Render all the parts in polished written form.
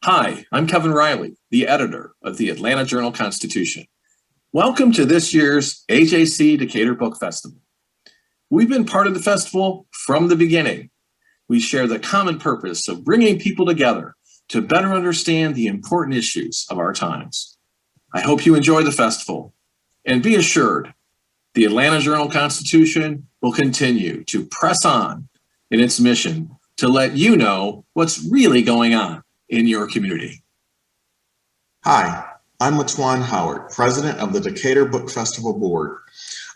Hi, I'm Kevin Riley, the editor of the Atlanta Journal-Constitution. Welcome to this year's AJC Decatur Book Festival. We've been part of the festival from the beginning. We share the common purpose of bringing people together to better understand the important issues of our times. I hope you enjoy the festival, and be assured, the Atlanta Journal-Constitution will continue to press on in its mission to let you know what's really going on in your community. Hi, I'm Antoine Howard, president of the Decatur Book Festival Board.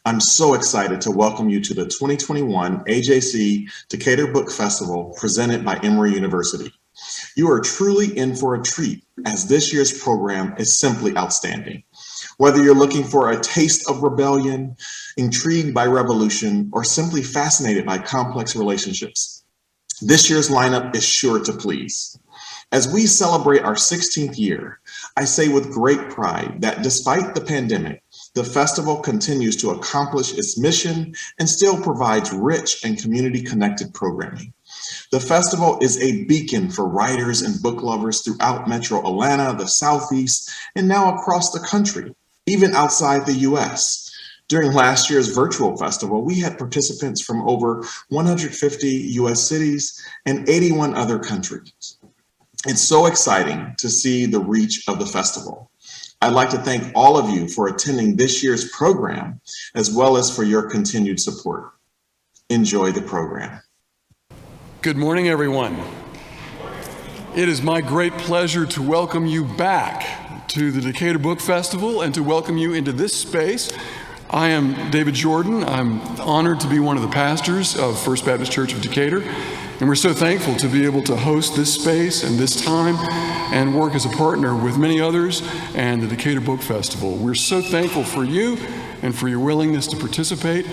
I'm so excited to welcome you to the 2021 AJC Decatur Book Festival presented by Emory University. You are truly in for a treat, as this year's program is simply outstanding. Whether you're looking for a taste of rebellion, intrigued by revolution, or simply fascinated by complex relationships, this year's lineup is sure to please. As we celebrate our 16th year, I say with great pride that despite the pandemic, the festival continues to accomplish its mission and still provides rich and community-connected programming. The festival is a beacon for writers and book lovers throughout Metro Atlanta, the Southeast, and now across the country, even outside the U.S. During last year's virtual festival, we had participants from over 150 U.S. cities and 81 other countries. It's so exciting to see the reach of the festival. I'd like to thank all of you for attending this year's program, as well as for your continued support. Enjoy the program. Good morning, everyone. It is my great pleasure to welcome you back to the Decatur Book Festival and to welcome you into this space. I am David Jordan. I'm honored to be one of the pastors of First Baptist Church of Decatur. And we're so thankful to be able to host this space and this time and work as a partner with many others and the Decatur Book Festival. We're so thankful for you and for your willingness to participate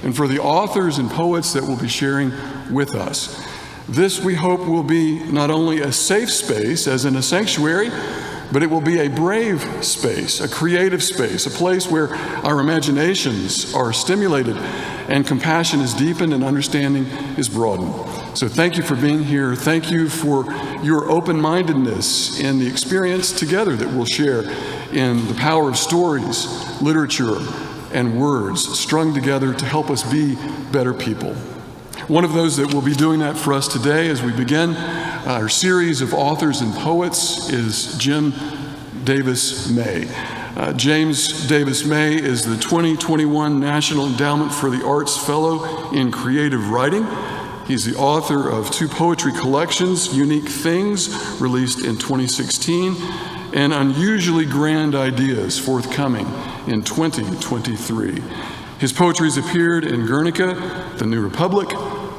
and for the authors and poets that will be sharing with us. This, we hope, will be not only a safe space, as in a sanctuary, but it will be a brave space, a creative space, a place where our imaginations are stimulated and compassion is deepened and understanding is broadened. So thank you for being here. Thank you for your open-mindedness in the experience together that we'll share in the power of stories, literature, and words strung together to help us be better people. One of those that will be doing that for us today as we begin our series of authors and poets is Jim Davis May. James Davis May is the 2021 National Endowment for the Arts Fellow in Creative Writing. He's the author of 2 poetry collections, Unique Things, released in 2016, and Unusually Grand Ideas, forthcoming in 2023. His poetry has appeared in Guernica, The New Republic,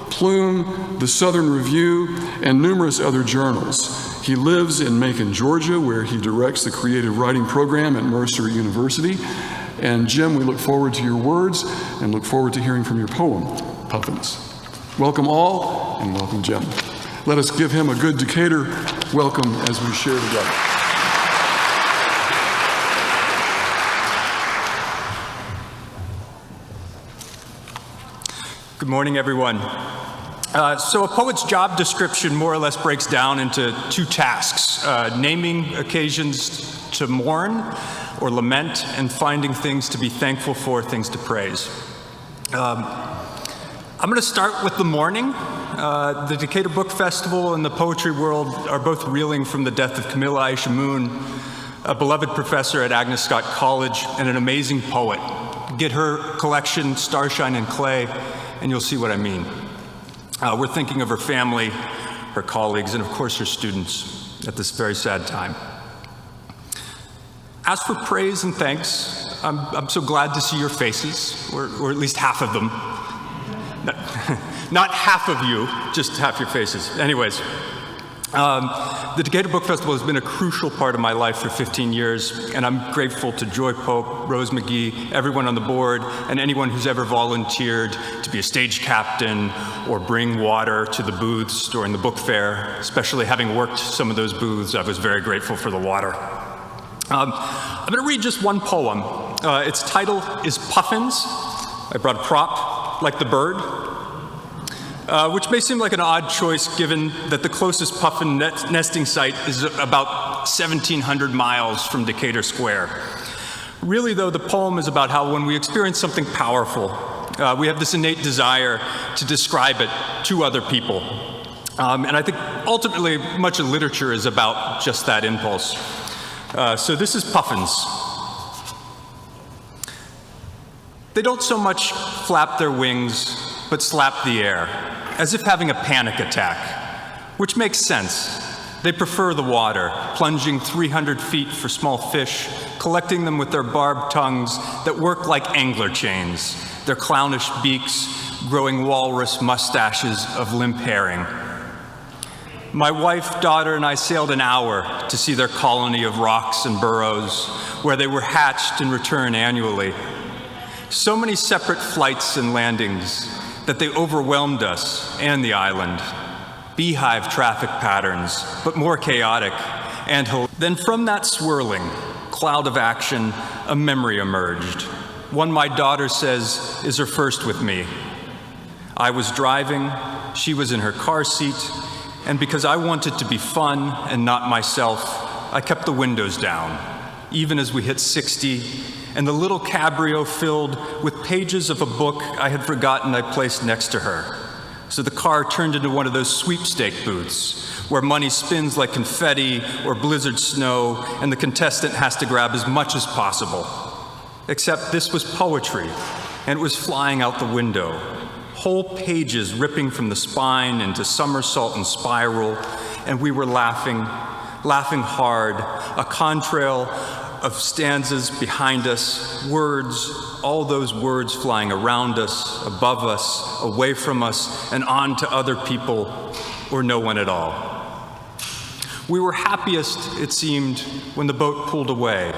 Plume, The Southern Review, and numerous other journals. He lives in Macon, Georgia, where he directs the creative writing program at Mercer University. And Jim, we look forward to your words and look forward to hearing from your poem, Puffins. Welcome all, and welcome Jim. Let us give him a good Decatur welcome as we share together. Good morning, everyone. So a poet's job description more or less breaks down into 2 tasks, naming occasions to mourn or lament and finding things to be thankful for, things to praise. I'm going to start with the mourning. The Decatur Book Festival and the poetry world are both reeling from the death of Camilla Aisha Moon, a beloved professor at Agnes Scott College and an amazing poet. Get her collection, Starshine and Clay, and you'll see what I mean. We're thinking of her family, her colleagues, and of course her students at this very sad time. As for praise and thanks, I'm so glad to see your faces, or at least half of them. Not half of you, just half your faces. Anyways, the Decatur Book Festival has been a crucial part of my life for 15 years, and I'm grateful to Joy Pope, Rose Mcgee, everyone on the board, and anyone who's ever volunteered to be a stage captain or bring water to the booths during the book fair. Especially having worked some of those booths, I was very grateful for the water. I'm going to read just one poem. Its title is Puffins. I brought a prop, like the bird. which may seem like an odd choice given that the closest puffin nesting site is about 1,700 miles from Decatur Square. Really, though, the poem is about how when we experience something powerful, we have this innate desire to describe it to other people. And I think ultimately much of literature is about just that impulse. So this is puffins. They don't so much flap their wings, but slap the air, as if having a panic attack, which makes sense. They prefer the water, plunging 300 feet for small fish, collecting them with their barbed tongues that work like angler chains, their clownish beaks growing walrus mustaches of limp herring. My wife, daughter, and I sailed an hour to see their colony of rocks and burrows, where they were hatched and returned annually. So many separate flights and landings that they overwhelmed us and the island. Beehive traffic patterns, but more chaotic. And then from that swirling cloud of action, a memory emerged. One my daughter says is her first with me. I was driving, she was in her car seat, and because I wanted to be fun and not myself, I kept the windows down, even as we hit 60, and the little cabrio filled with pages of a book I had forgotten I placed next to her. So the car turned into one of those sweepstake booths where money spins like confetti or blizzard snow, and the contestant has to grab as much as possible. Except this was poetry, and it was flying out the window. Whole pages ripping from the spine into somersault and spiral, and we were laughing hard, a contrail of stanzas behind us, words, all those words flying around us, above us, away from us, and on to other people, or no one at all. We were happiest, it seemed, when the boat pulled away,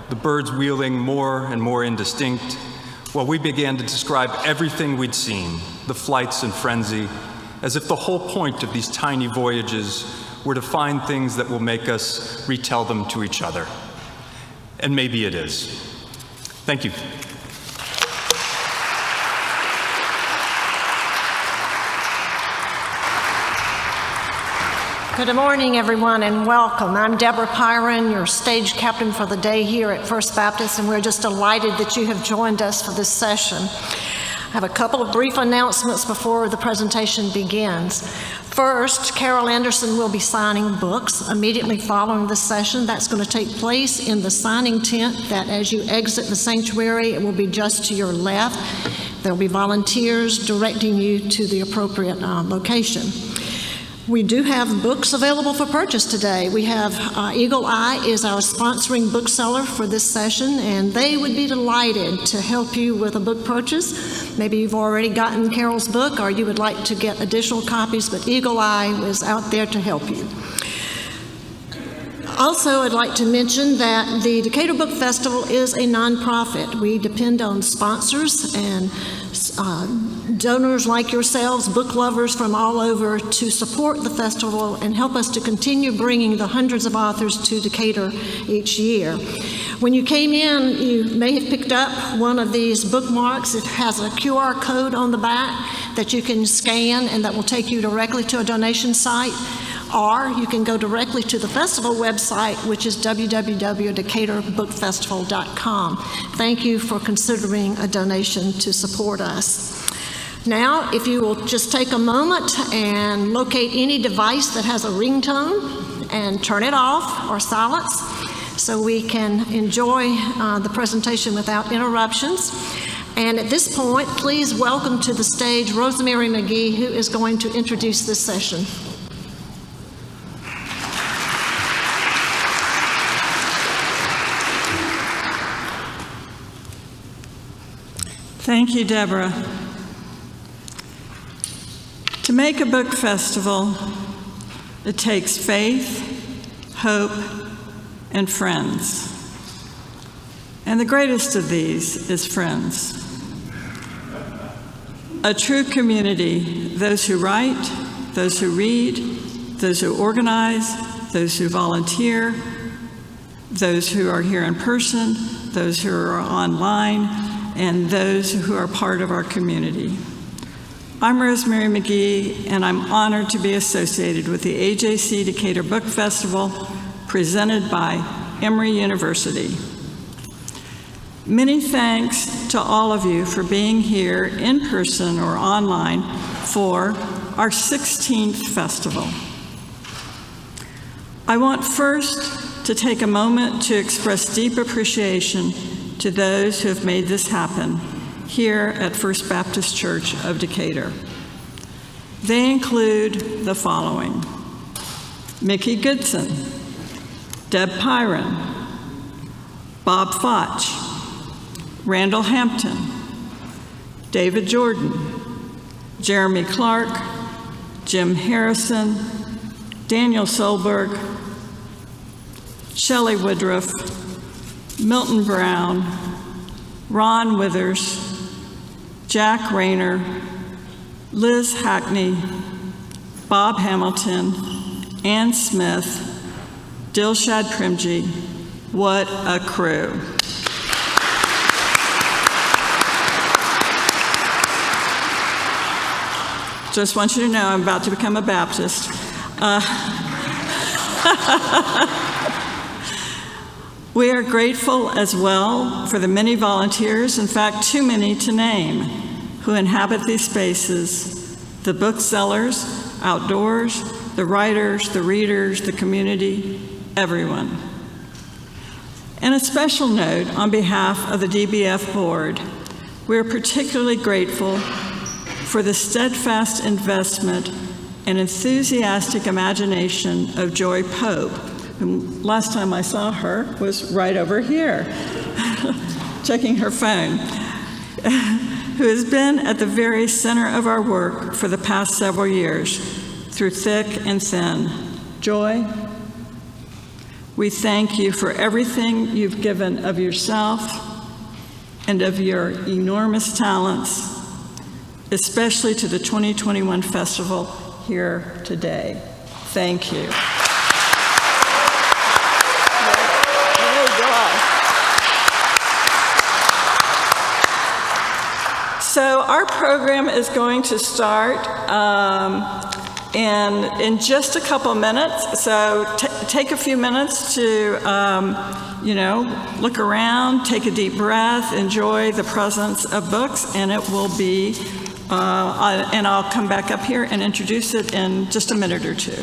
the birds wheeling more and more indistinct, while we began to describe everything we'd seen, the flights and frenzy, as if the whole point of these tiny voyages were to find things that will make us retell them to each other. And maybe it is. Thank you. Good morning, everyone, and welcome. I'm Deborah Pyron, your stage captain for the day here at First Baptist, and we're just delighted that you have joined us for this session. I have a couple of brief announcements before the presentation begins. First, Carol Anderson will be signing books immediately following this session. That's going to take place in the signing tent that as you exit the sanctuary, it will be just to your left. There will be volunteers directing you to the appropriate location. We do have books available for purchase today. We have Eagle Eye is our sponsoring bookseller for this session, and they would be delighted to help you with a book purchase. Maybe you've already gotten Carol's book or you would like to get additional copies, but Eagle Eye is out there to help you. Also, I'd like to mention that the Decatur Book Festival is a nonprofit. We depend on sponsors and donors like yourselves, book lovers from all over, to support the festival and help us to continue bringing the hundreds of authors to Decatur each year. When you came in, you may have picked up one of these bookmarks. It has a QR code on the back that you can scan and that will take you directly to a donation site. Or you can go directly to the festival website, which is www.decaturbookfestival.com. Thank you for considering a donation to support us. Now, if you will just take a moment and locate any device that has a ringtone and turn it off or silence so we can enjoy the presentation without interruptions. And at this point, please welcome to the stage Rosemary Mcgee, who is going to introduce this session. Thank you, Deborah. To make a book festival, it takes faith, hope, and friends. And the greatest of these is friends. A true community, those who write, those who read, those who organize, those who volunteer, those who are here in person, those who are online, and those who are part of our community. I'm Rosemary Mcgee, and I'm honored to be associated with the AJC Decatur Book Festival, presented by Emory University. Many thanks to all of you for being here in person or online for our 16th festival. I want first to take a moment to express deep appreciation to those who have made this happen here at First Baptist Church of Decatur. They include the following: Mickey Goodson, Deb Pyron, Bob Foch, Randall Hampton, David Jordan, Jeremy Clark, Jim Harrison, Daniel Solberg, Shelley Woodruff, Milton Brown, Ron Withers, Jack Rayner, Liz Hackney, Bob Hamilton, Ann Smith, Dilshad Primji. What a crew. Just want you to know I'm about to become a Baptist. We are grateful as well for the many volunteers, in fact, too many to name, who inhabit these spaces: the booksellers, outdoors, the writers, the readers, the community, everyone. And a special note on behalf of the DBF board, we are particularly grateful for the steadfast investment and enthusiastic imagination of Joy Pope, who last time I saw her was right over here, checking her phone, who has been at the very center of our work for the past several years, through thick and thin. Joy, we thank you for everything you've given of yourself and of your enormous talents, especially to the 2021 festival here today. Thank you. So our program is going to start in just a couple minutes. So take a few minutes to, look around, take a deep breath, enjoy the presence of books, and it will be, and I'll come back up here and introduce it in just a minute or two.